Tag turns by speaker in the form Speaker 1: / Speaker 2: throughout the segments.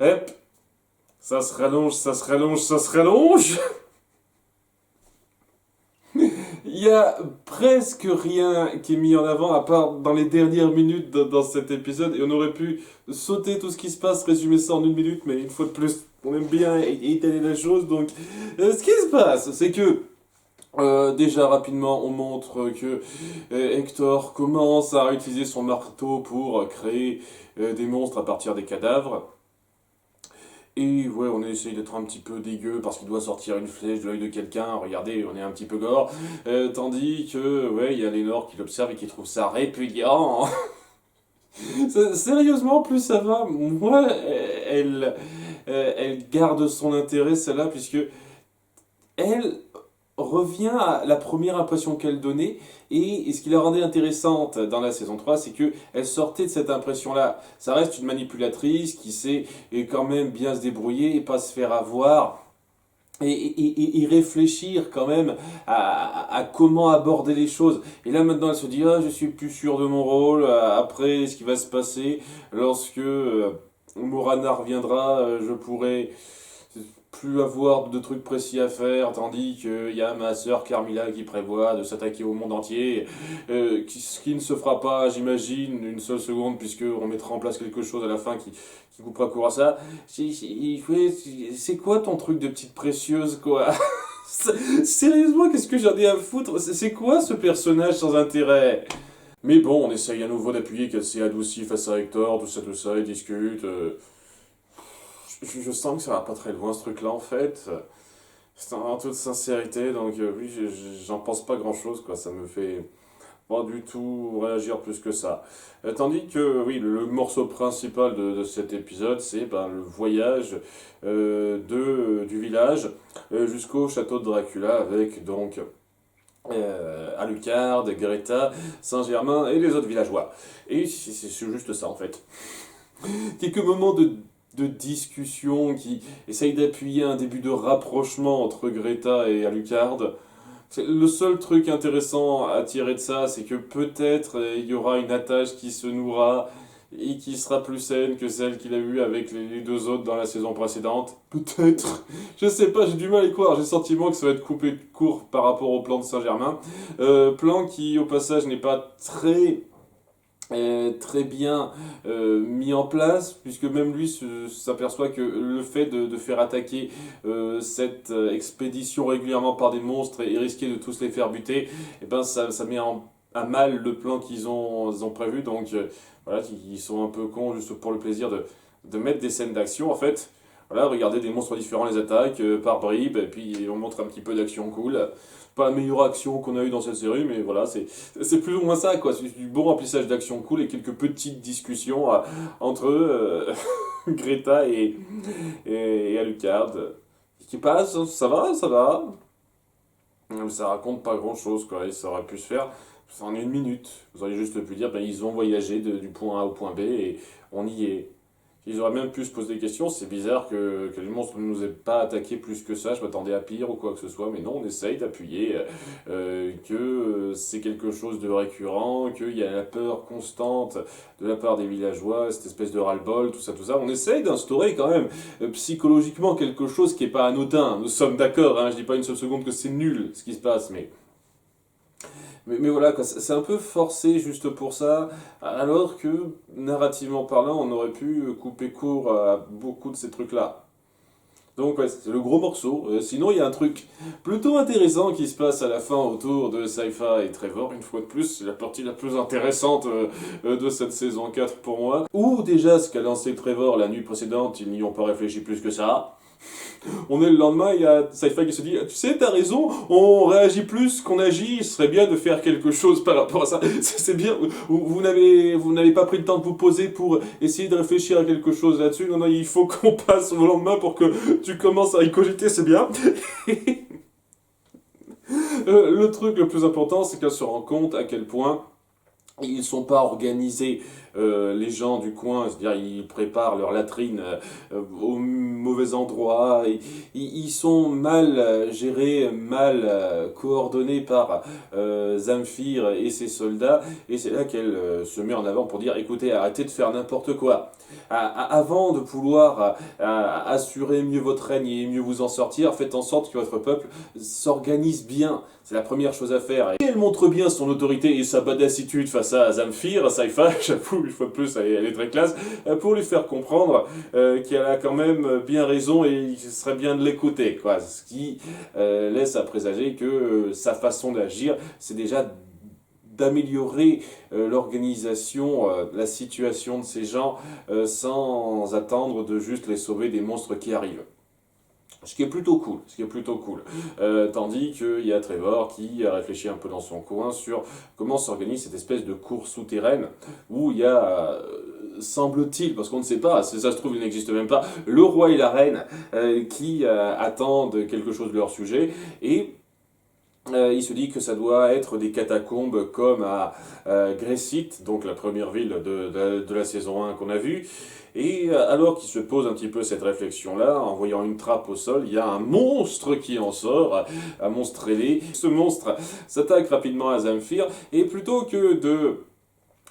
Speaker 1: Hop, ça se rallonge, ça se rallonge, ça se rallonge. Il y a presque rien qui est mis en avant, à part dans les dernières minutes dans cet épisode, et on aurait pu sauter tout ce qui se passe, résumer ça en une minute, mais une fois de plus, on aime bien étaler la chose, donc ce qui se passe, c'est que déjà rapidement, on montre que Hector commence à utiliser son marteau pour créer des monstres à partir des cadavres. Et ouais, on essaye d'être un petit peu dégueu parce qu'il doit sortir une flèche de l'œil de quelqu'un. Regardez, on est un petit peu gore. Tandis que, ouais, il y a Lénore qui l'observe et qui trouve ça répugnant. Sérieusement, plus ça va, moi, elle garde son intérêt, celle-là, puisque elle revient à la première impression qu'elle donnait, et ce qui la rendait intéressante dans la saison 3, c'est que elle sortait de cette impression-là. Ça reste une manipulatrice qui sait quand même bien se débrouiller et pas se faire avoir, et réfléchir quand même à comment aborder les choses. Et là maintenant elle se dit, ah, je suis plus sûr de mon rôle, après ce qui va se passer, lorsque Morana reviendra, je pourrai plus avoir de trucs précis à faire, tandis qu'il y a ma sœur Carmilla qui prévoit de s'attaquer au monde entier, ce qui ne se fera pas, j'imagine, une seule seconde, puisque on mettra en place quelque chose à la fin qui coupera court à ça. C'est quoi ton truc de petite précieuse, quoi? Sérieusement, qu'est-ce que j'en ai à foutre? C'est quoi ce personnage sans intérêt? Mais bon, on essaye à nouveau d'appuyer qu'elle s'est adoucie face à Hector, tout ça, ils discutent. Je sens que ça va pas très loin ce truc-là en fait. C'est en toute sincérité, donc oui, j'en pense pas grand-chose, quoi. Ça me fait pas du tout réagir plus que ça. Tandis que, oui, le morceau principal de cet épisode, c'est ben, le voyage du village jusqu'au château de Dracula avec donc Alucard, Greta, Saint-Germain et les autres villageois. Et c'est juste ça en fait. Quelques moments de discussion qui essaye d'appuyer un début de rapprochement entre Greta et Alucard. Le seul truc intéressant à tirer de ça, c'est que peut-être il y aura une attache qui se nouera et qui sera plus saine que celle qu'il a eue avec les deux autres dans la saison précédente. Peut-être. Je sais pas, j'ai du mal à y croire. J'ai le sentiment que ça va être coupé court par rapport au plan de Saint-Germain. Plan qui, au passage, n'est pas très bien mis en place, puisque même lui s'aperçoit que le fait de faire attaquer cette expédition régulièrement par des monstres et risquer de tous les faire buter, et ben ça met à mal le plan ils ont prévu, donc voilà, ils sont un peu cons juste pour le plaisir de mettre des scènes d'action en fait. Voilà, regardez des monstres différents les attaques par bribes, et puis on montre un petit peu d'action cool. Pas la meilleure action qu'on a eue dans cette série, mais voilà, c'est plus ou moins ça, quoi. C'est du bon remplissage d'action cool et quelques petites discussions entre Greta et Alucard. Qui passe, ça va, ça va. Ça raconte pas grand chose, quoi. Et ça aurait pu se faire en une minute. Vous auriez juste pu dire, ben, ils ont voyagé du point A au point B et on y est. Ils auraient même pu se poser des questions. C'est bizarre que les monstres ne nous aient pas attaqué plus que ça. Je m'attendais à pire ou quoi que ce soit. Mais non, on essaye d'appuyer que c'est quelque chose de récurrent, qu'il y a la peur constante de la part des villageois, cette espèce de ras-le-bol, tout ça, tout ça. On essaye d'instaurer quand même psychologiquement quelque chose qui n'est pas anodin. Nous sommes d'accord, hein, je dis pas une seule seconde que c'est nul ce qui se passe, mais voilà, quoi, c'est un peu forcé juste pour ça, alors que, narrativement parlant, on aurait pu couper court à beaucoup de ces trucs-là. Donc ouais, c'est le gros morceau. Sinon, il y a un truc plutôt intéressant qui se passe à la fin autour de Sypha et Trevor, une fois de plus, c'est la partie la plus intéressante de cette saison 4 pour moi. Ou déjà, ce qu'a lancé Trevor la nuit précédente, ils n'y ont pas réfléchi plus que ça. On est le lendemain, il y a Sci-Fi qui se dit, tu sais, t'as raison, on réagit plus qu'on agit, il serait bien de faire quelque chose par rapport à ça. C'est bien, vous n'avez pas pris le temps de vous poser pour essayer de réfléchir à quelque chose là-dessus. Non, il faut qu'on passe au lendemain pour que tu commences à y cogiter, c'est bien. Le truc le plus important, c'est qu'elle se rend compte à quel point ils ne sont pas organisés, les gens du coin, c'est-à-dire ils préparent leur latrine au mauvais endroit, ils sont mal gérés, mal coordonnés par Zamfir et ses soldats, et c'est là qu'elle se met en avant pour dire, écoutez, arrêtez de faire n'importe quoi. avant de pouvoir assurer mieux votre règne et mieux vous en sortir, faites en sorte que votre peuple s'organise bien. C'est la première chose à faire. Et elle montre bien son autorité et sa badassitude face à Zamfir, Saifa, j'avoue, une fois de plus, elle est très classe, pour lui faire comprendre qu'elle a quand même bien raison et ce serait bien de l'écouter, quoi. Ce qui laisse à présager que sa façon d'agir, c'est déjà d'améliorer l'organisation, la situation de ces gens, sans attendre de juste les sauver des monstres qui arrivent. Ce qui est plutôt cool, tandis qu'il y a Trevor qui a réfléchi un peu dans son coin sur comment s'organise cette espèce de cour souterraine où il y a, semble-t-il, parce qu'on ne sait pas, si ça se trouve il n'existe même pas, le roi et la reine qui attendent quelque chose de leur sujet, et il se dit que ça doit être des catacombes comme à Grécite, donc la première ville de la saison 1 qu'on a vue. Et alors qu'il se pose un petit peu cette réflexion-là, en voyant une trappe au sol, il y a un monstre qui en sort, un monstre ailé. Ce monstre s'attaque rapidement à Zamfir, et plutôt que de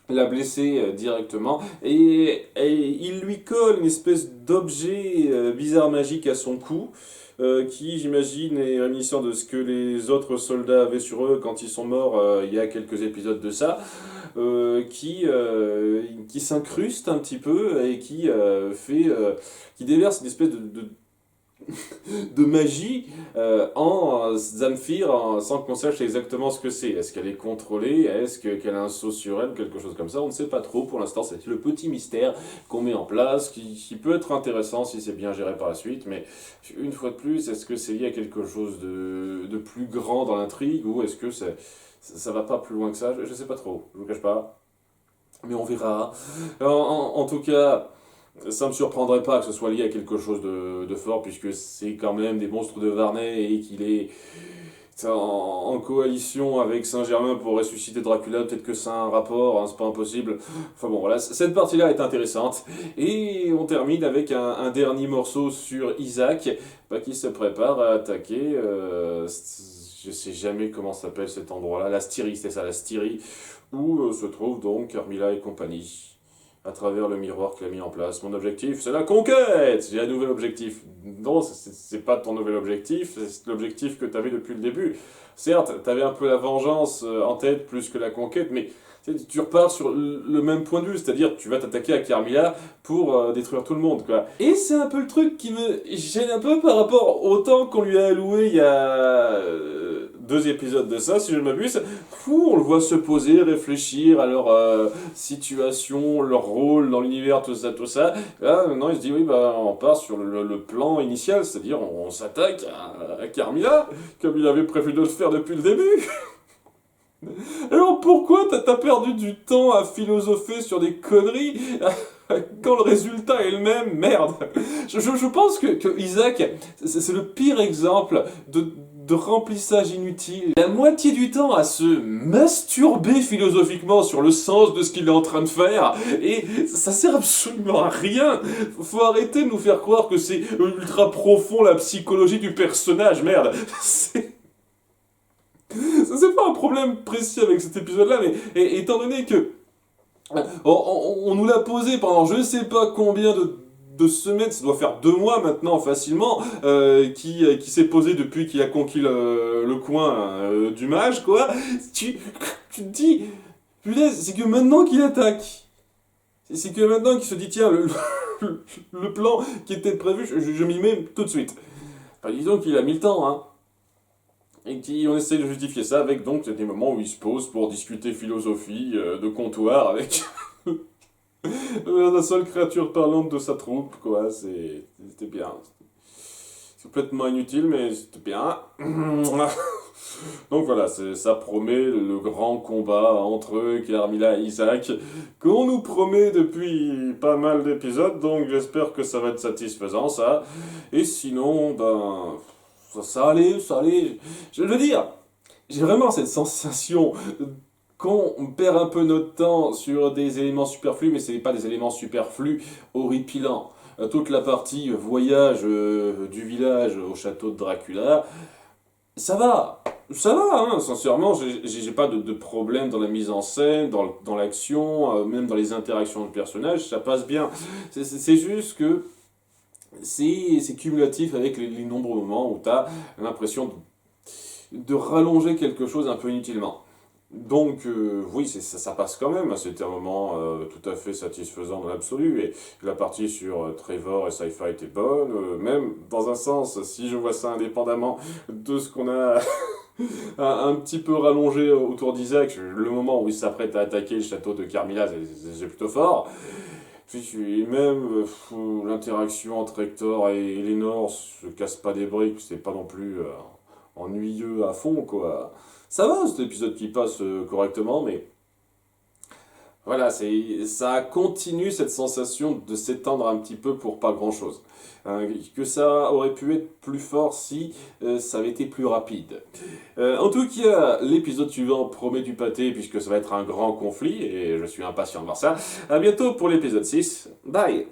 Speaker 1: la blesser directement, et il lui colle une espèce d'objet bizarre magique à son cou, qui, j'imagine, est réminiscent de ce que les autres soldats avaient sur eux quand ils sont morts il y a quelques épisodes de ça, qui s'incruste un petit peu et qui déverse une espèce de magie en Zamfir sans qu'on sache exactement ce que c'est. Est-ce qu'elle est contrôlée? Est-ce qu'elle a un sceau sur elle? Quelque chose comme ça, on ne sait pas trop. Pour l'instant, c'est le petit mystère qu'on met en place, qui peut être intéressant si c'est bien géré par la suite, mais une fois de plus, est-ce que c'est lié à quelque chose de plus grand dans l'intrigue, ou est-ce que ça va pas plus loin que ça? Je sais pas trop, je vous cache pas, mais on verra. En tout cas, ça me surprendrait pas que ce soit lié à quelque chose de fort, puisque c'est quand même des monstres de Varney et qu'il est en coalition avec Saint-Germain pour ressusciter Dracula. Peut-être que ça a un rapport, hein, c'est pas impossible. Enfin bon, voilà, cette partie-là est intéressante. Et on termine avec un dernier morceau sur Isaac, qui se prépare à attaquer. Je sais jamais comment s'appelle cet endroit-là, la Styrie, c'est ça, la Styrie, où se trouvent donc Carmilla et compagnie, à travers le miroir qu'il a mis en place. Mon objectif, c'est la conquête! J'ai un nouvel objectif. Non, c'est pas ton nouvel objectif, c'est l'objectif que t'avais depuis le début. Certes, t'avais un peu la vengeance en tête plus que la conquête, mais tu repars sur le même point de vue, c'est-à-dire tu vas t'attaquer à Carmilla pour détruire tout le monde, quoi. Et c'est un peu le truc qui me gêne un peu par rapport au temps qu'on lui a alloué il y a 2 épisodes de ça, si je ne m'abuse, où on le voit se poser, réfléchir à leur situation, leur rôle dans l'univers, tout ça. Là, maintenant, il se dit, oui, on part sur le plan initial, c'est-à-dire on s'attaque à Carmilla, comme il avait prévu de le faire depuis le début. Alors pourquoi t'as perdu du temps à philosopher sur des conneries quand le résultat est le même? Merde. Je pense que Isaac, c'est le pire exemple de remplissage inutile. La moitié du temps à se masturber philosophiquement sur le sens de ce qu'il est en train de faire, et ça sert absolument à rien. Faut arrêter de nous faire croire que c'est ultra profond la psychologie du personnage, merde. C'est pas un problème précis avec cet épisode-là, mais étant donné que on nous l'a posé pendant je sais pas combien de semaines, ça doit faire 2 mois maintenant facilement, qui s'est posé depuis qu'il a conquis le coin du mage, quoi. Tu te dis, putain, c'est que maintenant qu'il attaque. C'est que maintenant qu'il se dit, tiens, le plan qui était prévu, je m'y mets tout de suite. Enfin, disons qu'il a mis le temps, hein. Et on essaie de justifier ça avec donc des moments où il se pose pour discuter philosophie de comptoir avec la seule créature parlante de sa troupe, quoi. C'était bien. C'est complètement inutile, mais c'était bien. Donc voilà, ça promet le grand combat entre Carmilla et Isaac, qu'on nous promet depuis pas mal d'épisodes, donc j'espère que ça va être satisfaisant, ça. Et sinon, ça allait. Je veux dire, j'ai vraiment cette sensation qu'on perd un peu notre temps sur des éléments superflus, mais ce n'est pas des éléments superflus horripilants. Toute la partie voyage du village au château de Dracula, ça va. Ça va, hein, sincèrement, j'ai pas de problème dans la mise en scène, dans l'action, même dans les interactions de personnages, ça passe bien. C'est juste que c'est cumulatif avec les nombreux moments où tu as l'impression de rallonger quelque chose un peu inutilement. Donc, oui, ça passe quand même. C'était un moment tout à fait satisfaisant dans l'absolu. Et la partie sur Trevor et Sci-Fi était bonne. Même, dans un sens, si je vois ça indépendamment de ce qu'on a un petit peu rallongé autour d'Isaac, le moment où il s'apprête à attaquer le château de Carmilla, c'est plutôt fort. Puis même l'interaction entre Hector et Eleanor se casse pas des briques, c'est pas non plus ennuyeux à fond, quoi. Ça va, cet épisode qui passe correctement, mais voilà, ça continue cette sensation de s'étendre un petit peu pour pas grand-chose. Que ça aurait pu être plus fort si ça avait été plus rapide. En tout cas, l'épisode suivant promet du pâté puisque ça va être un grand conflit et je suis impatient de voir ça. À bientôt pour l'épisode 6. Bye!